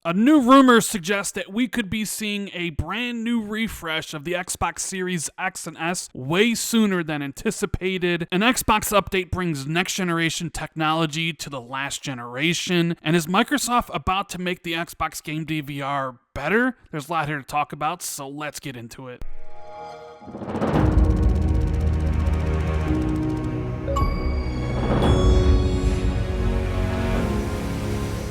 A new rumor suggests that we could be seeing a brand new refresh of the Xbox Series X and S way sooner than anticipated. An Xbox update brings next generation technology to the last generation. And is Microsoft about to make the Xbox Game DVR better? There's a lot here to talk about, so let's get into it.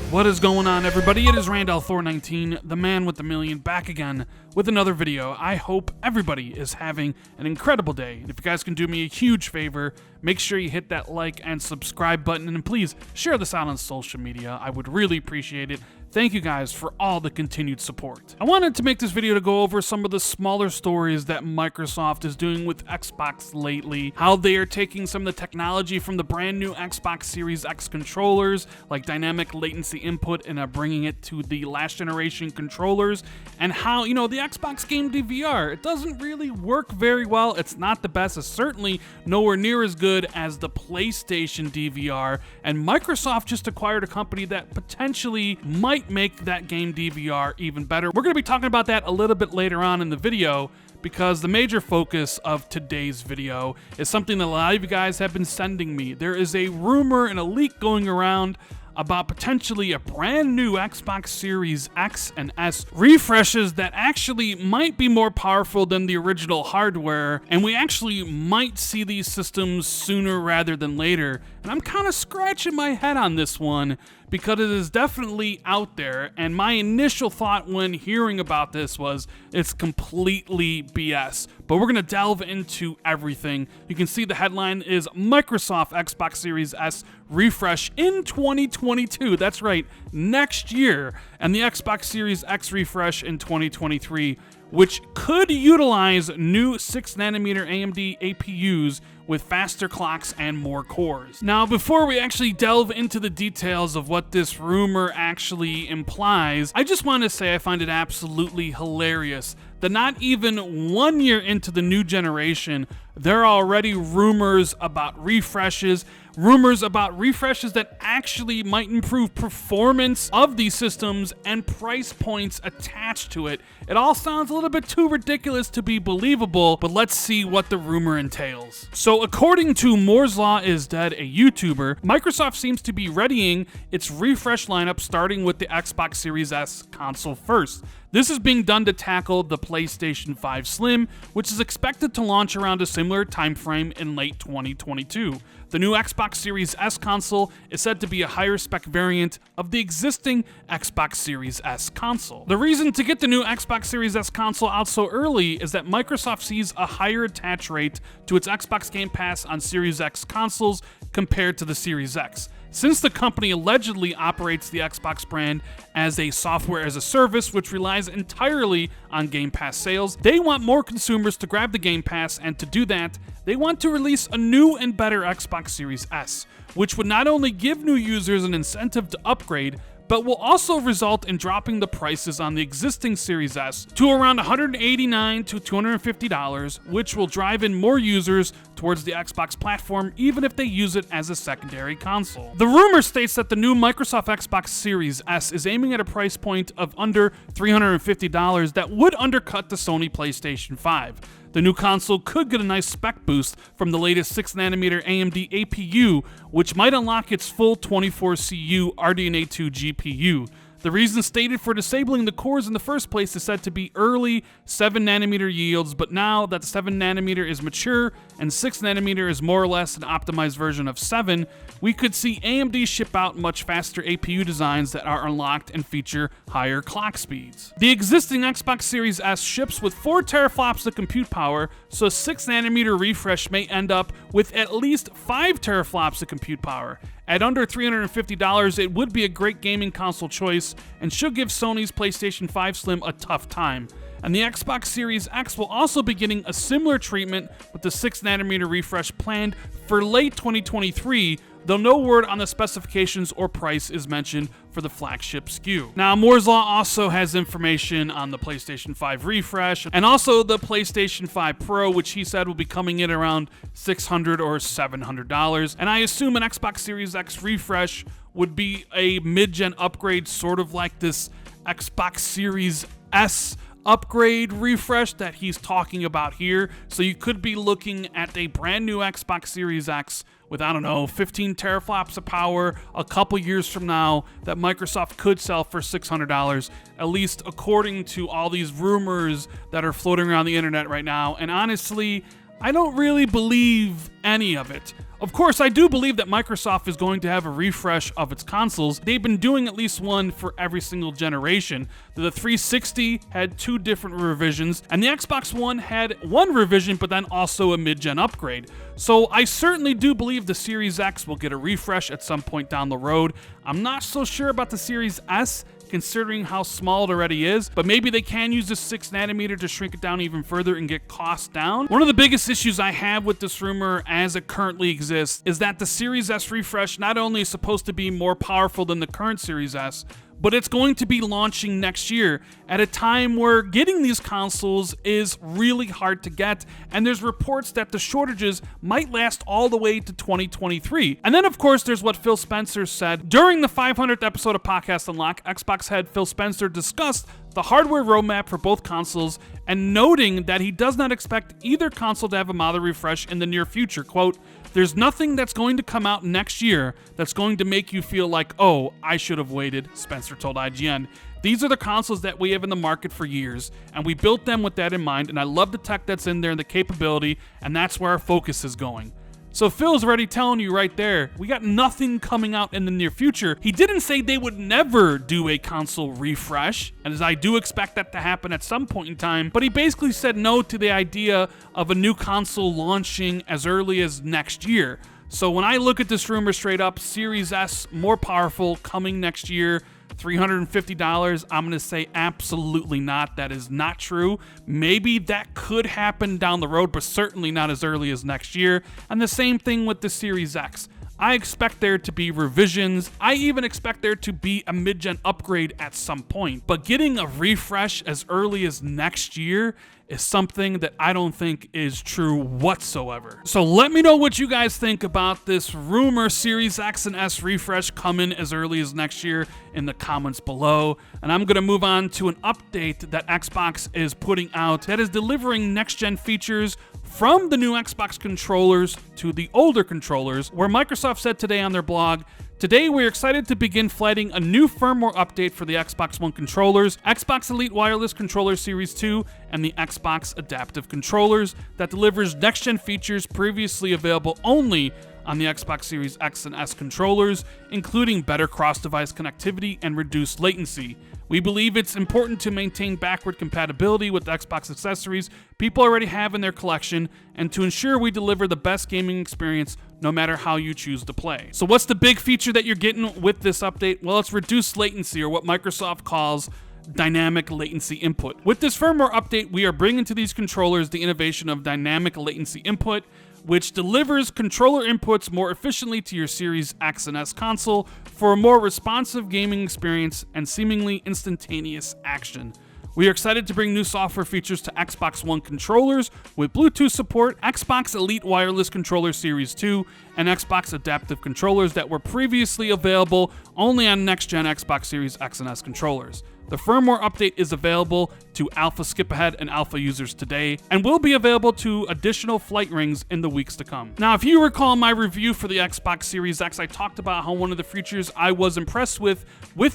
What is going on, everybody? It is Randall Thor19, the man with the million, back again with another video. I hope everybody is having an incredible day. And if you guys can do me a huge favor, make sure you hit that like and subscribe button, and please share this out on social media. I would really appreciate it. Thank you guys for all the continued support. I wanted to make this video to go over some of the smaller stories that Microsoft is doing with Xbox lately, how they are taking some of the technology from the brand new Xbox Series X controllers, like dynamic latency input, and bringing it to the last generation controllers, and how, the Xbox Game DVR, it doesn't really work very well. It's not the best. It's certainly nowhere near as good as the PlayStation DVR, and Microsoft just acquired a company that potentially might make that game DVR even better. We're going to be talking about that a little bit later on in the video, because the major focus of today's video is something that a lot of you guys have been sending me. There is a rumor and a leak going around about potentially a brand new Xbox Series X and S refreshes that actually might be more powerful than the original hardware, and we actually might see these systems sooner rather than later. And I'm kind of scratching my head on this one, because it is definitely out there, and my initial thought when hearing about this was it's completely BS. But we're going to delve into everything. You can see the headline is Microsoft Xbox Series S refresh in 2022. That's right, next year. And the Xbox Series X refresh in 2023, which could utilize new 6nm AMD APUs with faster clocks and more cores. Now, before we actually delve into the details of what this rumor actually implies, I just want to say I find it absolutely hilarious that not even 1 year into the new generation, there are already rumors about refreshes that actually might improve performance of these systems and price points attached to it. It all sounds a little bit too ridiculous to be believable, but let's see what the rumor entails. So according to Moore's Law is Dead, a YouTuber, Microsoft seems to be readying its refresh lineup starting with the Xbox Series S console first. This is being done to tackle the PlayStation 5 Slim, which is expected to launch around a similar time frame in late 2022. The new Xbox Series S console is said to be a higher spec variant of the existing Xbox Series S console. The reason to get the new Xbox Series S console out so early is that Microsoft sees a higher attach rate to its Xbox Game Pass on Series X consoles compared to the Series X. Since the company allegedly operates the Xbox brand as a software as a service, which relies entirely on Game Pass sales, they want more consumers to grab the Game Pass, and to do that, they want to release a new and better Xbox Series S, which would not only give new users an incentive to upgrade, but will also result in dropping the prices on the existing Series S to around $189 to $250, which will drive in more users towards the Xbox platform, even if they use it as a secondary console. The rumor states that the new Microsoft Xbox Series S is aiming at a price point of under $350 that would undercut the Sony PlayStation 5. The new console could get a nice spec boost from the latest 6nm AMD APU, which might unlock its full 24CU RDNA 2 GPU. The reason stated for disabling the cores in the first place is said to be early 7nm yields, but now that 7nm is mature and 6nm is more or less an optimized version of 7, we could see AMD ship out much faster APU designs that are unlocked and feature higher clock speeds. The existing Xbox Series S ships with 4 teraflops of compute power, so a 6nm refresh may end up with at least 5 teraflops of compute power. At under $350, it would be a great gaming console choice and should give Sony's PlayStation 5 Slim a tough time. And the Xbox Series X will also be getting a similar treatment with the 6nm refresh planned for late 2023, though no word on the specifications or price is mentioned for the flagship SKU. Now, Moore's Law also has information on the PlayStation 5 refresh and also the PlayStation 5 Pro, which he said will be coming in around $600 or $700. And I assume an Xbox Series X refresh would be a mid-gen upgrade, sort of like this Xbox Series S upgrade refresh that he's talking about here. So you could be looking at a brand new Xbox Series X with, I don't know, 15 teraflops of power a couple years from now that Microsoft could sell for $600, at least according to all these rumors that are floating around the internet right now. And honestly, I don't really believe any of it. Of course, I do believe that Microsoft is going to have a refresh of its consoles. They've been doing at least one for every single generation. The 360 had 2 different revisions, and the Xbox One had 1 revision, but then also a mid-gen upgrade. So I certainly do believe the Series X will get a refresh at some point down the road. I'm not so sure about the Series S, considering how small it already is, but maybe they can use the 6nm to shrink it down even further and get costs down. One of the biggest issues I have with this rumor as it currently exists is that the Series S refresh not only is supposed to be more powerful than the current Series S, but it's going to be launching next year at a time where getting these consoles is really hard to get, and there's reports that the shortages might last all the way to 2023. And then, of course, there's what Phil Spencer said. During the 500th episode of Podcast Unlock, Xbox head Phil Spencer discussed the hardware roadmap for both consoles and noting that he does not expect either console to have a model refresh in the near future. Quote, "There's nothing that's going to come out next year that's going to make you feel like, oh, I should have waited," Spencer told IGN. "These are the consoles that we have in the market for years, and we built them with that in mind, and I love the tech that's in there and the capability, and that's where our focus is going." So Phil's already telling you right there, we got nothing coming out in the near future. He didn't say they would never do a console refresh, and as I do expect that to happen at some point in time, but he basically said no to the idea of a new console launching as early as next year. So when I look at this rumor straight up, Series S more powerful coming next year, $350, I'm going to say absolutely not. That is not true. Maybe that could happen down the road, but certainly not as early as next year. And the same thing with the Series X. I expect there to be revisions. I even expect there to be a mid-gen upgrade at some point. But getting a refresh as early as next year is something that I don't think is true whatsoever. So let me know what you guys think about this rumor Series X and S refresh coming as early as next year in the comments below. And I'm gonna move on to an update that Xbox is putting out that is delivering next-gen features from the new Xbox controllers to the older controllers, where Microsoft said today on their blog, "Today, we're excited to begin flighting a new firmware update for the Xbox One controllers, Xbox Elite Wireless Controller Series 2, and the Xbox Adaptive Controllers that delivers next-gen features previously available only on the Xbox Series X and S controllers, including better cross-device connectivity and reduced latency. We believe it's important to maintain backward compatibility with Xbox accessories people already have in their collection, and to ensure we deliver the best gaming experience no matter how you choose to play." So what's the big feature that you're getting with this update? Well, it's reduced latency, or what Microsoft calls dynamic latency input. With this firmware update, we are bringing to these controllers the innovation of dynamic latency input, which delivers controller inputs more efficiently to your Series X and S console for a more responsive gaming experience and seemingly instantaneous action. We are excited to bring new software features to Xbox One controllers with Bluetooth support, Xbox Elite Wireless Controller Series 2, and Xbox Adaptive Controllers that were previously available only on next-gen Xbox Series X and S controllers. The firmware update is available to Alpha Skip Ahead and Alpha users today, and will be available to additional flight rings in the weeks to come. Now, if you recall my review for the Xbox Series X, I talked about how one of the features I was impressed with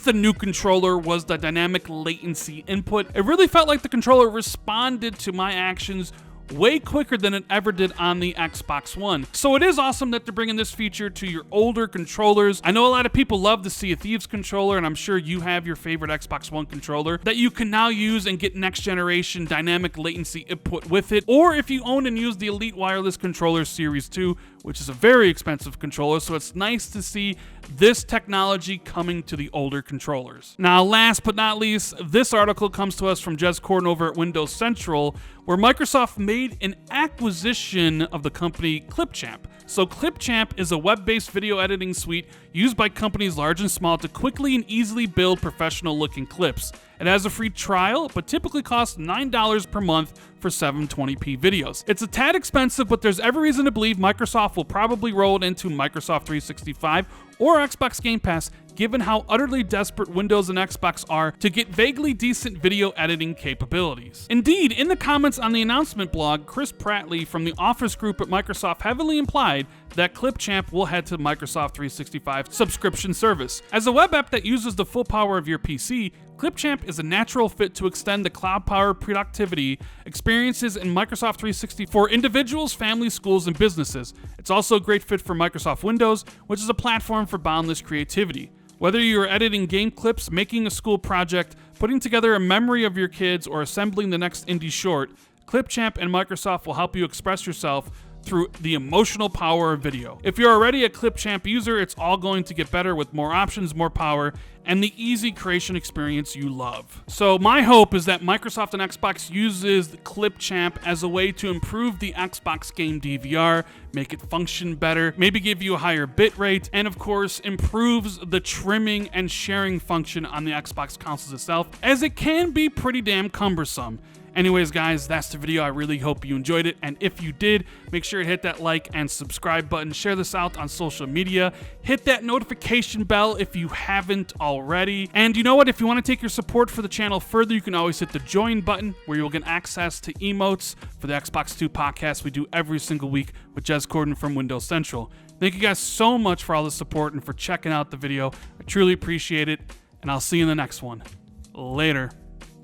the new controller was the dynamic latency input. It really felt like the controller responded to my actions way quicker than it ever did on the Xbox One. So it is awesome that they're bringing this feature to your older controllers. I know a lot of people love the Sea of Thieves controller, and I'm sure you have your favorite Xbox One controller that you can now use and get next generation dynamic latency input with it. Or if you own and use the Elite Wireless Controller Series 2, which is a very expensive controller, so it's nice to see this technology coming to the older controllers. Now, last but not least, this article comes to us from Jez Corden over at Windows Central, where Microsoft made an acquisition of the company Clipchamp. So Clipchamp is a web-based video editing suite used by companies large and small to quickly and easily build professional-looking clips. It has a free trial, but typically costs $9 per month for 720p videos. It's a tad expensive, but there's every reason to believe Microsoft will probably roll it into Microsoft 365 or Xbox Game Pass given how utterly desperate Windows and Xbox are to get vaguely decent video editing capabilities. Indeed, in the comments on the announcement blog, Chris Prattley from the Office group at Microsoft heavily implied that Clipchamp will head to Microsoft 365 subscription service. As a web app that uses the full power of your PC, Clipchamp is a natural fit to extend the cloud-powered productivity experiences in Microsoft 360 for individuals, families, schools, and businesses. It's also a great fit for Microsoft Windows, which is a platform for boundless creativity. Whether you're editing game clips, making a school project, putting together a memory of your kids, or assembling the next indie short, Clipchamp and Microsoft will help you express yourself through the emotional power of video. If you're already a Clipchamp user, it's all going to get better with more options, more power, and the easy creation experience you love. So my hope is that Microsoft and Xbox uses Clipchamp as a way to improve the Xbox game DVR, make it function better, maybe give you a higher bit rate, and of course improves the trimming and sharing function on the Xbox consoles itself, as it can be pretty damn cumbersome. Anyways, guys, that's the video. I really hope you enjoyed it, and if you did, make sure to hit that like and subscribe button, share this out on social media, hit that notification bell if you haven't already, and you know what, if you want to take your support for the channel further, you can always hit the join button, where you'll get access to emotes for the Xbox 2 podcast we do every single week with Jez Corden from Windows Central. Thank you guys so much for all the support and for checking out the video. I truly appreciate it, and I'll see you in the next one. Later.